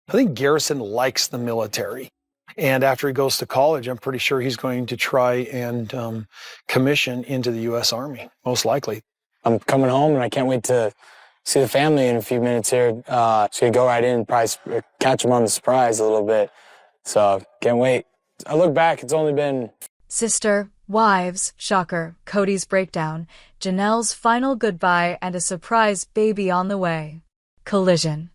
I think Garrison likes the military. And after he goes to college, I'm pretty sure he's going to try and commission into the U.S. Army, most likely. I'm coming home, and I can't wait to see the family in a few minutes here. Just gonna go right in and probably catch them on the surprise a little bit. So, can't wait. I look back, it's only been... Sister, wives, shocker, Kody's breakdown, Janelle's final goodbye, and a surprise baby on the way. Collision.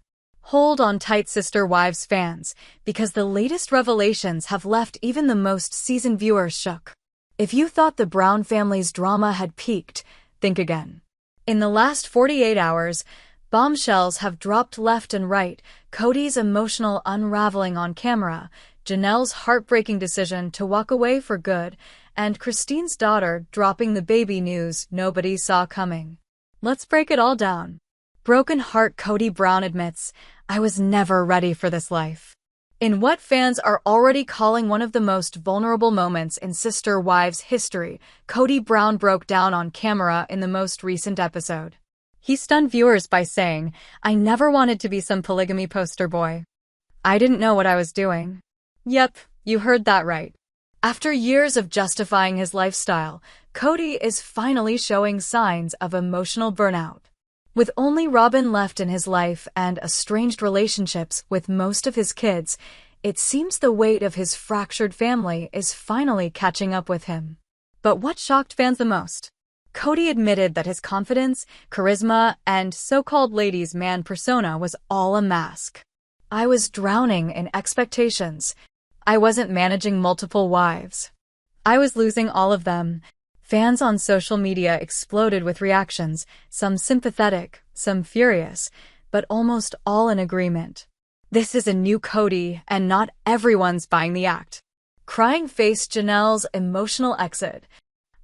Hold on tight, Sister Wives fans, because the latest revelations have left even the most seasoned viewers shook. If you thought the Brown family's drama had peaked, think again. In the last 48 hours, bombshells have dropped left and right, Kody's emotional unraveling on camera, Janelle's heartbreaking decision to walk away for good, and Christine's daughter dropping the baby news nobody saw coming. Let's break it all down. Broken heart Kody Brown admits, "I was never ready for this life." In what fans are already calling one of the most vulnerable moments in Sister Wives history, Kody Brown broke down on camera in the most recent episode. He stunned viewers by saying, "I never wanted to be some polygamy poster boy. I didn't know what I was doing." Yep, you heard that right. After years of justifying his lifestyle, Kody is finally showing signs of emotional burnout. With only Robyn left in his life and estranged relationships with most of his kids, it seems the weight of his fractured family is finally catching up with him. But what shocked fans the most? Kody admitted that his confidence, charisma, and so-called ladies' man persona was all a mask. "I was drowning in expectations. I wasn't managing multiple wives. I was losing all of them." Fans on social media exploded with reactions, some sympathetic, some furious, but almost all in agreement. This is a new Kody, and not everyone's buying the act. Crying face Janelle's emotional exit.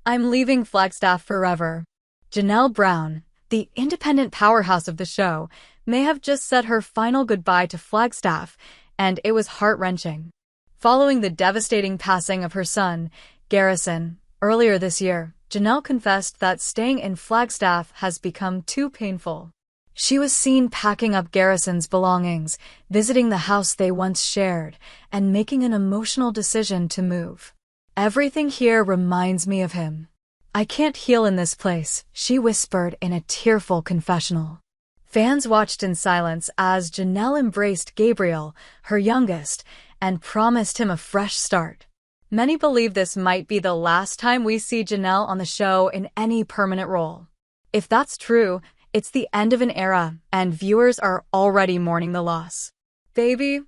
"I'm leaving Flagstaff forever." Janelle Brown, the independent powerhouse of the show, may have just said her final goodbye to Flagstaff, and it was heart-wrenching. Following the devastating passing of her son, Garrison, earlier this year, Janelle confessed that staying in Flagstaff has become too painful. She was seen packing up Garrison's belongings, visiting the house they once shared, and making an emotional decision to move. "Everything here reminds me of him. I can't heal in this place," she whispered in a tearful confessional. Fans watched in silence as Janelle embraced Gabriel, her youngest, and promised him a fresh start. Many believe this might be the last time we see Janelle on the show in any permanent role. If that's true, it's the end of an era, and viewers are already mourning the loss. Baby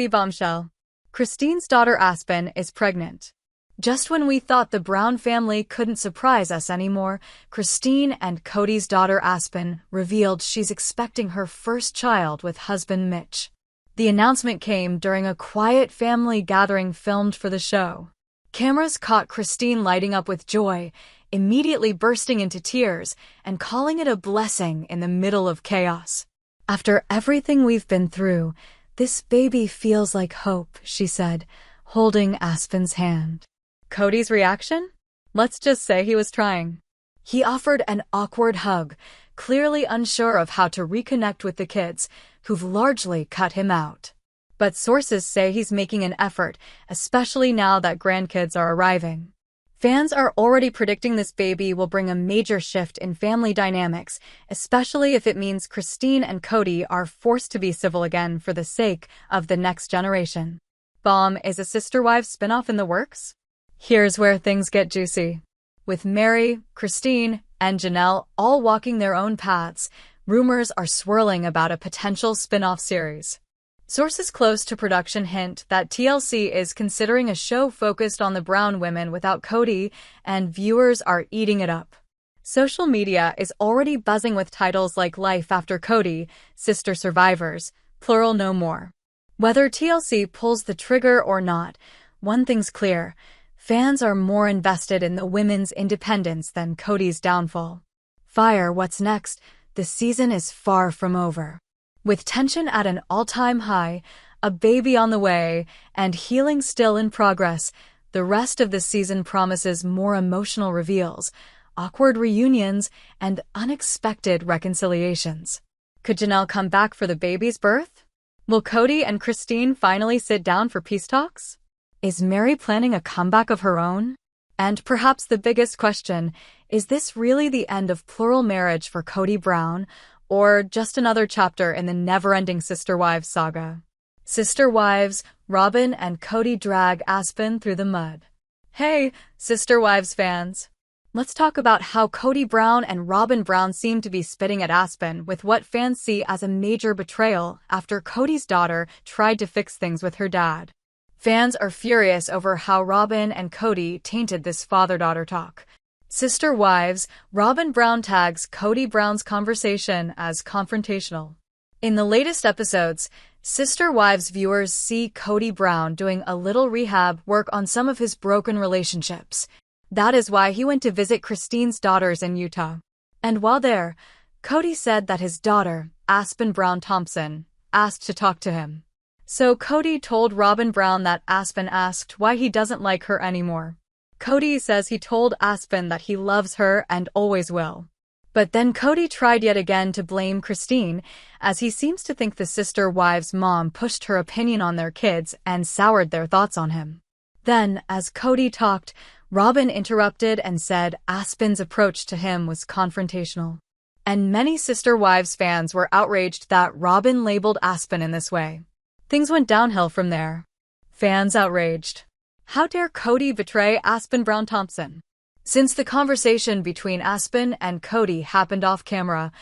bombshell. Christine's daughter Aspen is pregnant. Just when we thought the Brown family couldn't surprise us anymore, Christine and Kody's daughter Aspen revealed she's expecting her first child with husband Mitch. The announcement came during a quiet family gathering filmed for the show. Cameras caught Christine lighting up with joy, immediately bursting into tears, and calling it a blessing in the middle of chaos. "After everything we've been through, this baby feels like hope," she said, holding Aspen's hand. Kody's reaction? Let's just say he was trying. He offered an awkward hug, clearly unsure of how to reconnect with the kids, who've largely cut him out. But sources say he's making an effort, especially now that grandkids are arriving. Fans are already predicting this baby will bring a major shift in family dynamics, especially if it means Christine and Kody are forced to be civil again for the sake of the next generation. Bomb is a Sister Wives spinoff in the works? Here's where things get juicy. With Mary, Christine, and Janelle all walking their own paths, rumors are swirling about a potential spin-off series. Sources close to production hint that TLC is considering a show focused on the Brown women without Kody, and viewers are eating it up. Social media is already buzzing with titles like Life After Kody, Sister Survivors, plural no more. Whether TLC pulls the trigger or not, one thing's clear: fans are more invested in the women's independence than Kody's downfall. Fire, what's next? The season is far from over. With tension at an all-time high, a baby on the way, and healing still in progress, the rest of the season promises more emotional reveals, awkward reunions, and unexpected reconciliations. Could Janelle come back for the baby's birth? Will Kody and Christine finally sit down for peace talks? Is Mary planning a comeback of her own? And perhaps the biggest question, is this really the end of plural marriage for Kody Brown, or just another chapter in the never-ending Sister Wives saga? Sister Wives, Robyn and Kody drag Aspen through the mud. Hey, Sister Wives fans! Let's talk about how Kody Brown and Robyn Brown seem to be spitting at Aspen with what fans see as a major betrayal after Kody's daughter tried to fix things with her dad. Fans are furious over how Robyn and Kody tainted this father-daughter talk. Sister Wives, Robyn Brown tags Kody Brown's conversation as confrontational. In the latest episodes, Sister Wives viewers see Kody Brown doing a little rehab work on some of his broken relationships. That is why he went to visit Christine's daughters in Utah. And while there, Kody said that his daughter, Aspen Brown Thompson, asked to talk to him. So Kody told Robyn Brown that Aspen asked why he doesn't like her anymore. Kody says he told Aspen that he loves her and always will. But then Kody tried yet again to blame Christine, as he seems to think the Sister Wives' mom pushed her opinion on their kids and soured their thoughts on him. Then, as Kody talked, Robyn interrupted and said Aspen's approach to him was confrontational. And many Sister Wives fans were outraged that Robyn labeled Aspen in this way. Things went downhill from there. Fans outraged. How dare Kody betray Aspen Brown Thompson? Since the conversation between Aspen and Kody happened off camera,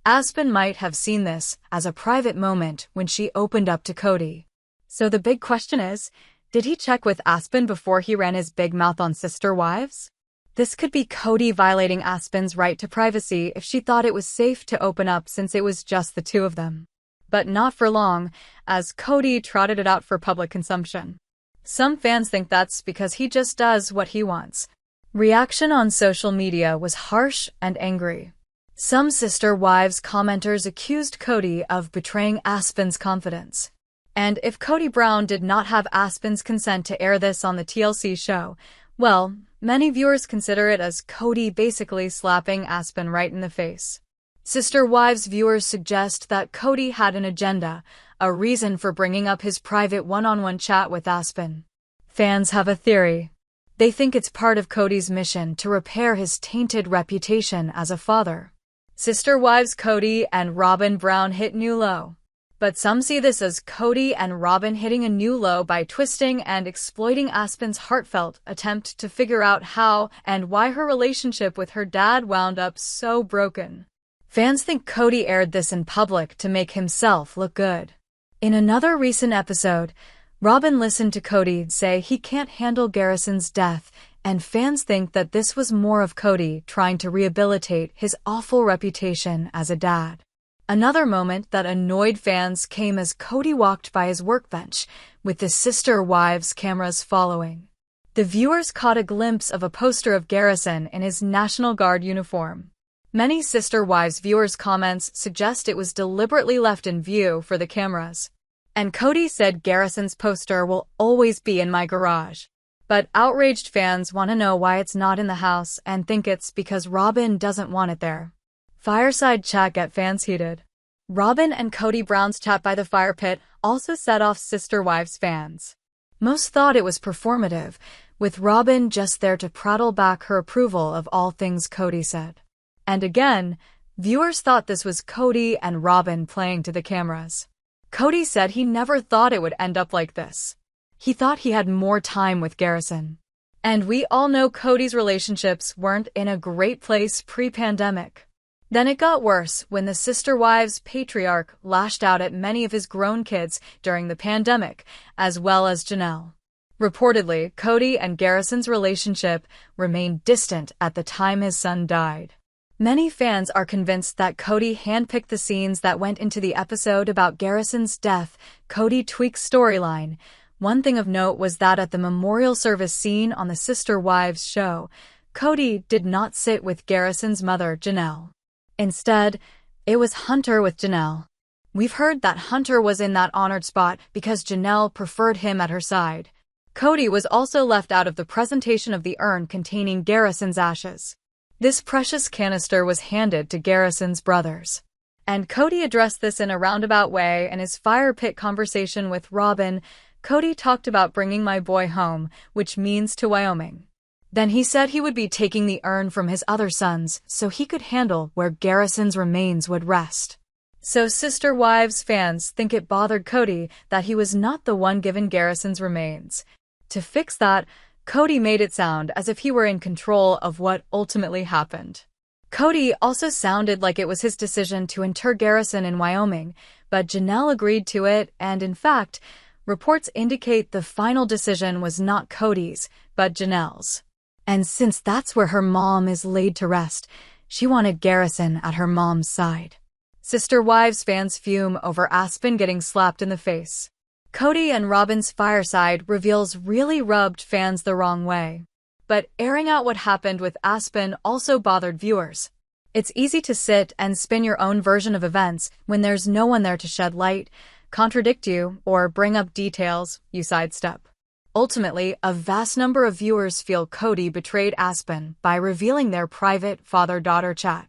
Aspen might have seen this as a private moment when she opened up to Kody. So the big question is, did he check with Aspen before he ran his big mouth on Sister Wives? This could be Kody violating Aspen's right to privacy if she thought it was safe to open up since it was just the two of them. But not for long, as Kody trotted it out for public consumption. Some fans think that's because he just does what he wants. Reaction on social media was harsh and angry. Some Sister Wives commenters accused Kody of betraying Aspen's confidence. And if Kody Brown did not have Aspen's consent to air this on the TLC show, well, many viewers consider it as Kody basically slapping Aspen right in the face. Sister Wives viewers suggest that Kody had an agenda, a reason for bringing up his private one-on-one chat with Aspen. Fans have a theory. They think it's part of Kody's mission to repair his tainted reputation as a father. Sister Wives Kody and Robyn Brown hit new low. But some see this as Kody and Robyn hitting a new low by twisting and exploiting Aspen's heartfelt attempt to figure out how and why her relationship with her dad wound up so broken. Fans think Kody aired this in public to make himself look good. In another recent episode, Robyn listened to Kody say he can't handle Garrison's death, and fans think that this was more of Kody trying to rehabilitate his awful reputation as a dad. Another moment that annoyed fans came as Kody walked by his workbench, with the Sister Wives cameras following. The viewers caught a glimpse of a poster of Garrison in his National Guard uniform. Many Sister Wives viewers' comments suggest it was deliberately left in view for the cameras. And Kody said Garrison's poster will always be in my garage. But outraged fans want to know why it's not in the house and think it's because Robyn doesn't want it there. Fireside chat get fans heated. Robyn and Kody Brown's chat by the fire pit also set off Sister Wives fans. Most thought it was performative, with Robyn just there to prattle back her approval of all things Kody said. And again, viewers thought this was Kody and Robyn playing to the cameras. Kody said he never thought it would end up like this. He thought he had more time with Garrison. And we all know Kody's relationships weren't in a great place pre-pandemic. Then it got worse when the Sister Wives patriarch lashed out at many of his grown kids during the pandemic, as well as Janelle. Reportedly, Kody and Garrison's relationship remained distant at the time his son died. Many fans are convinced that Kody handpicked the scenes that went into the episode about Garrison's death. Kody tweaks storyline. One thing of note was that at the memorial service scene on the Sister Wives show, Kody did not sit with Garrison's mother, Janelle. Instead, it was Hunter with Janelle. We've heard that Hunter was in that honored spot because Janelle preferred him at her side. Kody was also left out of the presentation of the urn containing Garrison's ashes. This precious canister was handed to Garrison's brothers. And Kody addressed this in a roundabout way in his fire pit conversation with Robyn. Kody talked about bringing my boy home, which means to Wyoming. Then he said he would be taking the urn from his other sons so he could handle where Garrison's remains would rest. So Sister Wives fans think it bothered Kody that he was not the one given Garrison's remains. To fix that, Kody made it sound as if he were in control of what ultimately happened. Kody also sounded like it was his decision to inter Garrison in Wyoming, but Janelle agreed to it, and in fact, reports indicate the final decision was not Kody's, but Janelle's. And since that's where her mom is laid to rest, she wanted Garrison at her mom's side. Sister Wives fans fume over Aspen getting slapped in the face. Kody and Robyn's fireside reveals really rubbed fans the wrong way. But airing out what happened with Aspen also bothered viewers. It's easy to sit and spin your own version of events when there's no one there to shed light, contradict you, or bring up details you sidestep. Ultimately, a vast number of viewers feel Kody betrayed Aspen by revealing their private father-daughter chat.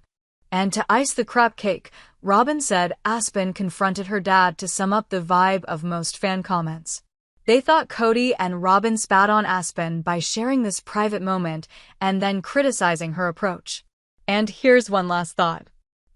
And to ice the crap cake, Robyn said Aspen confronted her dad to sum up the vibe of most fan comments. They thought Kody and Robyn spat on Aspen by sharing this private moment and then criticizing her approach. And here's one last thought.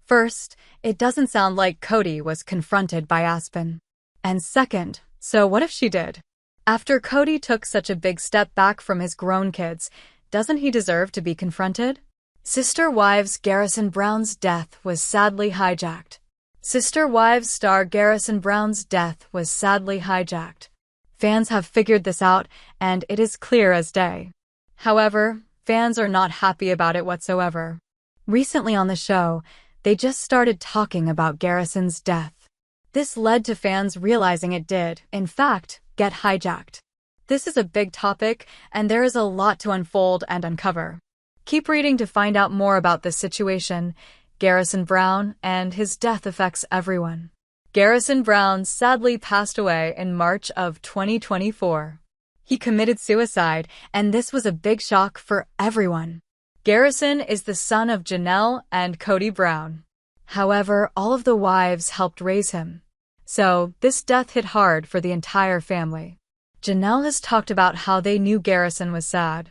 First, it doesn't sound like Kody was confronted by Aspen. And second, so what if she did? After Kody took such a big step back from his grown kids, doesn't he deserve to be confronted? Sister Wives Garrison Brown's death was sadly hijacked. Sister Wives star Garrison Brown's death was sadly hijacked. Fans have figured this out, and it is clear as day. However, fans are not happy about it whatsoever. Recently on the show, they just started talking about Garrison's death. This led to fans realizing it did, in fact, get hijacked. This is a big topic, and there is a lot to unfold and uncover. Keep reading to find out more about this situation. Garrison Brown and his death affects everyone. Garrison Brown sadly passed away in March of 2024. He committed suicide, and this was a big shock for everyone. Garrison is the son of Janelle and Kody Brown. However, all of the wives helped raise him. So, this death hit hard for the entire family. Janelle has talked about how they knew Garrison was sad.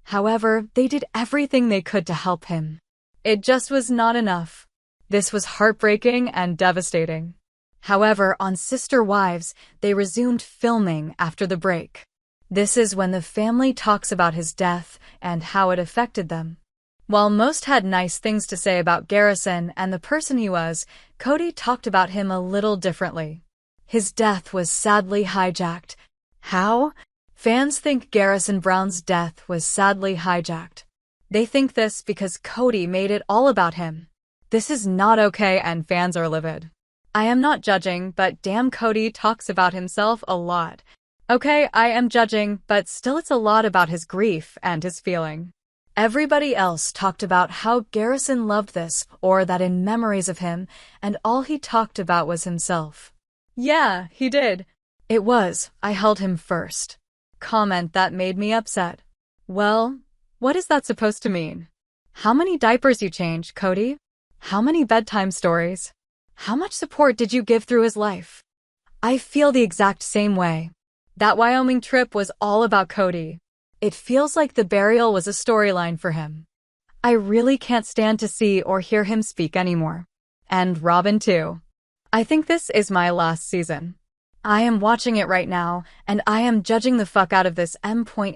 However, they did everything they could to help him. It just was not enough. This was heartbreaking and devastating. However, on Sister Wives, they resumed filming after the break. This is when the family talks about his death and how it affected them. While most had nice things to say about Garrison and the person he was, Kody talked about him a little differently. His death was sadly hijacked. How? Fans think Garrison Brown's death was sadly hijacked. They think this because Kody made it all about him. This is not okay, and fans are livid. I am not judging, but damn, Kody talks about himself a lot. Okay, I am judging, but still it's a lot about his grief and his feeling. Everybody else talked about how Garrison loved this, or that in memories of him, and all he talked about was himself. Yeah, he did. It was, I held him first. Comment that made me upset. Well, what is that supposed to mean? How many diapers you changed, Kody? How many bedtime stories? How much support did you give through his life? I feel the exact same way. That Wyoming trip was all about Kody. It feels like the burial was a storyline for him. I really can't stand to see or hear him speak anymore. And Robyn too. I think this is my last season. I am watching it right now, and I am judging the fuck out of this M.A.N.IT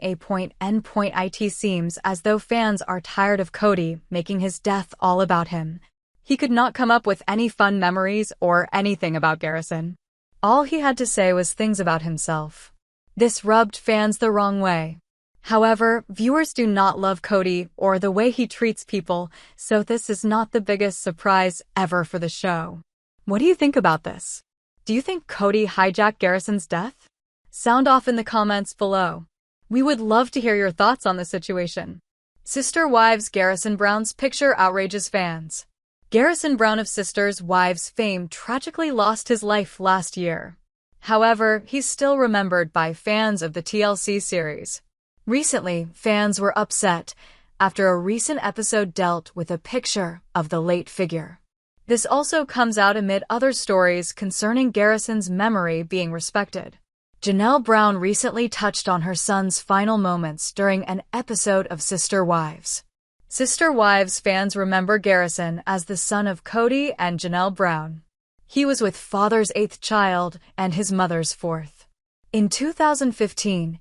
seems as though fans are tired of Kody making his death all about him. He could not come up with any fun memories or anything about Garrison. All he had to say was things about himself. This rubbed fans the wrong way. However, viewers do not love Kody or the way he treats people, so this is not the biggest surprise ever for the show. What do you think about this? Do you think Kody hijacked Garrison's death? Sound off in the comments below. We would love to hear your thoughts on the situation. Sister Wives Garrison Brown's picture outrages fans. Garrison Brown of Sister Wives fame tragically lost his life last year. However, he's still remembered by fans of the TLC series. Recently, fans were upset after a recent episode dealt with a picture of the late figure. This also comes out amid other stories concerning Garrison's memory being respected. Janelle Brown recently touched on her son's final moments during an episode of Sister Wives. Sister Wives fans remember Garrison as the son of Kody and Janelle Brown. He was with father's 8th child and his mother's 4th. In 2015,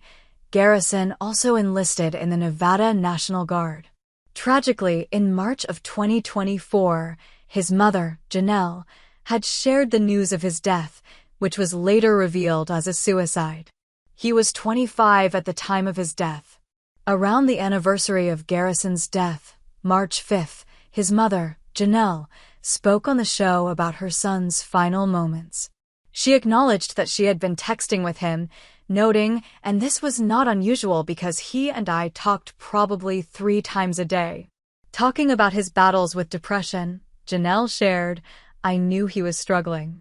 Garrison also enlisted in the Nevada National Guard. Tragically, in March of 2024, his mother, Janelle, had shared the news of his death, which was later revealed as a suicide. He was 25 at the time of his death. Around the anniversary of Garrison's death, March 5th, his mother, Janelle, spoke on the show about her son's final moments. She acknowledged that she had been texting with him, noting, and this was not unusual because he and I talked probably 3 times a day. Talking about his battles with depression, Janelle shared, "I knew he was struggling.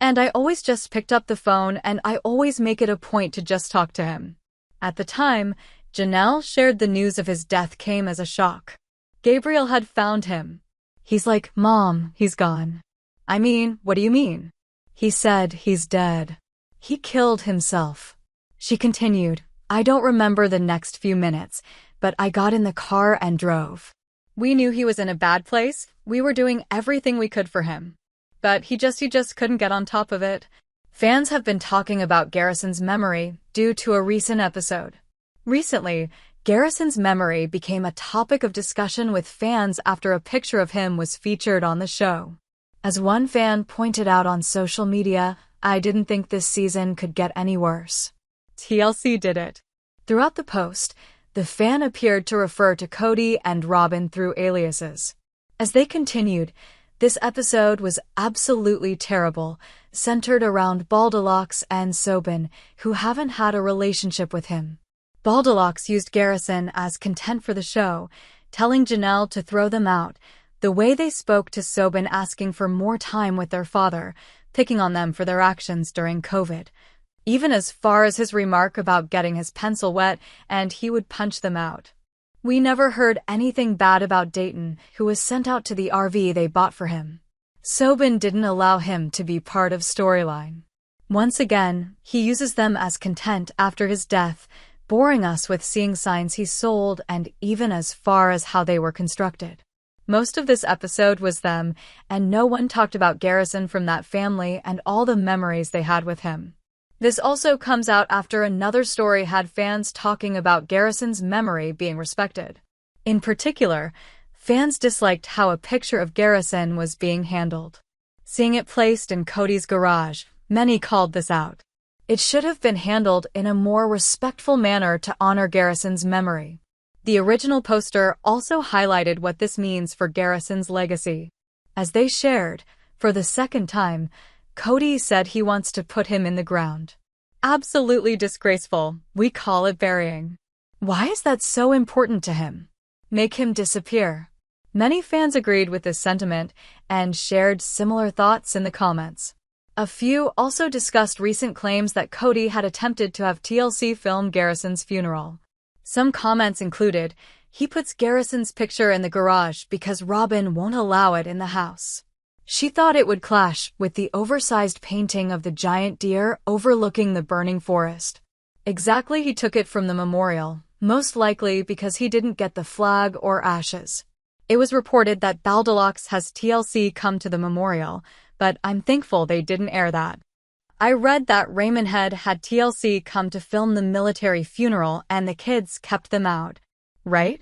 And I always just picked up the phone and I always make it a point to just talk to him." At the time, Janelle shared the news of his death came as a shock. Gabriel had found him. "He's like, Mom, he's gone." "I mean, what do you mean?" "He said he's dead. He killed himself." She continued, "I don't remember the next few minutes, but I got in the car and drove. We knew he was in a bad place. We were doing everything we could for him. But he just couldn't get on top of it." Fans have been talking about Garrison's memory due to a recent episode. Recently, Garrison's memory became a topic of discussion with fans after a picture of him was featured on the show. As one fan pointed out on social media, "I didn't think this season could get any worse. TLC did it." Throughout the post, the fan appeared to refer to Kody and Robyn through aliases. As they continued, "This episode was absolutely terrible, centered around Baldelox and Sobin, who haven't had a relationship with him. Baldelox used Garrison as content for the show, telling Janelle to throw them out, the way they spoke to Sobin asking for more time with their father, picking on them for their actions during COVID. Even as far as his remark about getting his pencil wet and he would punch them out. We never heard anything bad about Dayton, who was sent out to the RV they bought for him. Sobin didn't allow him to be part of storyline. Once again, he uses them as content after his death, boring us with seeing signs he sold and even as far as how they were constructed. Most of this episode was them, and no one talked about Garrison from that family and all the memories they had with him. This also comes out after another story had fans talking about Garrison's memory being respected. In particular, fans disliked how a picture of Garrison was being handled. Seeing it placed in Kody's garage, many called this out. It should have been handled in a more respectful manner to honor Garrison's memory. The original poster also highlighted what this means for Garrison's legacy. As they shared, for the second time, Kody said he wants to put him in the ground. Absolutely disgraceful. We call it burying. Why is that so important to him? Make him disappear. Many fans agreed with this sentiment and shared similar thoughts in the comments. A few also discussed recent claims that Kody had attempted to have TLC film Garrison's funeral. Some comments included, "He puts Garrison's picture in the garage because Robyn won't allow it in the house. She thought it would clash with the oversized painting of the giant deer overlooking the burning forest. Exactly, he took it from the memorial, most likely because he didn't get the flag or ashes." It was reported that Baldelox has TLC come to the memorial, but I'm thankful they didn't air that. I read that Raymond Head had TLC come to film the military funeral and the kids kept them out. Right?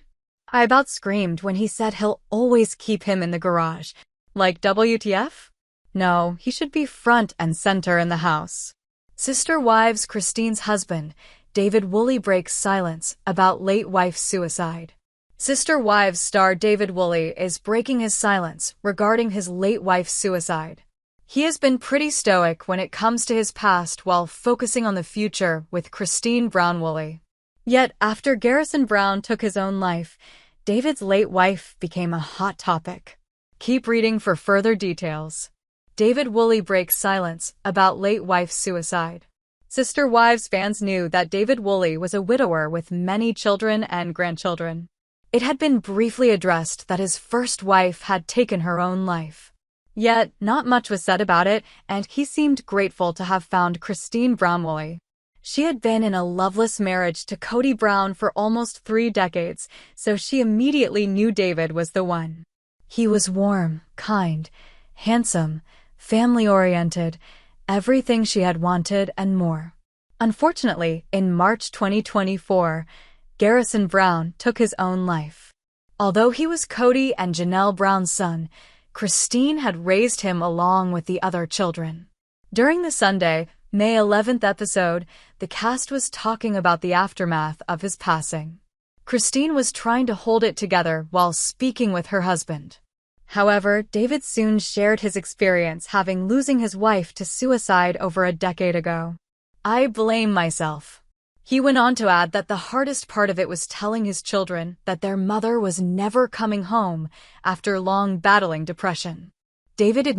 I about screamed when he said he'll always keep him in the garage. Like WTF? No, he should be front and center in the house. Sister Wives Christine's husband, David Woolley, breaks silence about late wife's suicide. Sister Wives star David Woolley is breaking his silence regarding his late wife's suicide. He has been pretty stoic when it comes to his past while focusing on the future with Christine Brown Woolley. Yet after Garrison Brown took his own life, David's late wife became a hot topic. Keep reading for further details. David Woolley breaks silence about late wife's suicide. Sister Wives fans knew that David Woolley was a widower with many children and grandchildren. It had been briefly addressed that his first wife had taken her own life. Yet, not much was said about it, and he seemed grateful to have found Christine Brown. She had been in a loveless marriage to Kody Brown for almost 3 decades, so she immediately knew David was the one. He was warm, kind, handsome, family-oriented, everything she had wanted and more. Unfortunately, in March 2024, Garrison Brown took his own life. Although he was Kody and Janelle Brown's son, Christine had raised him along with the other children. During the Sunday, May 11th episode, the cast was talking about the aftermath of his passing. Christine was trying to hold it together while speaking with her husband. However, David soon shared his experience having losing his wife to suicide over a decade ago. "I blame myself." He went on to add that the hardest part of it was telling his children that their mother was never coming home after long battling depression. David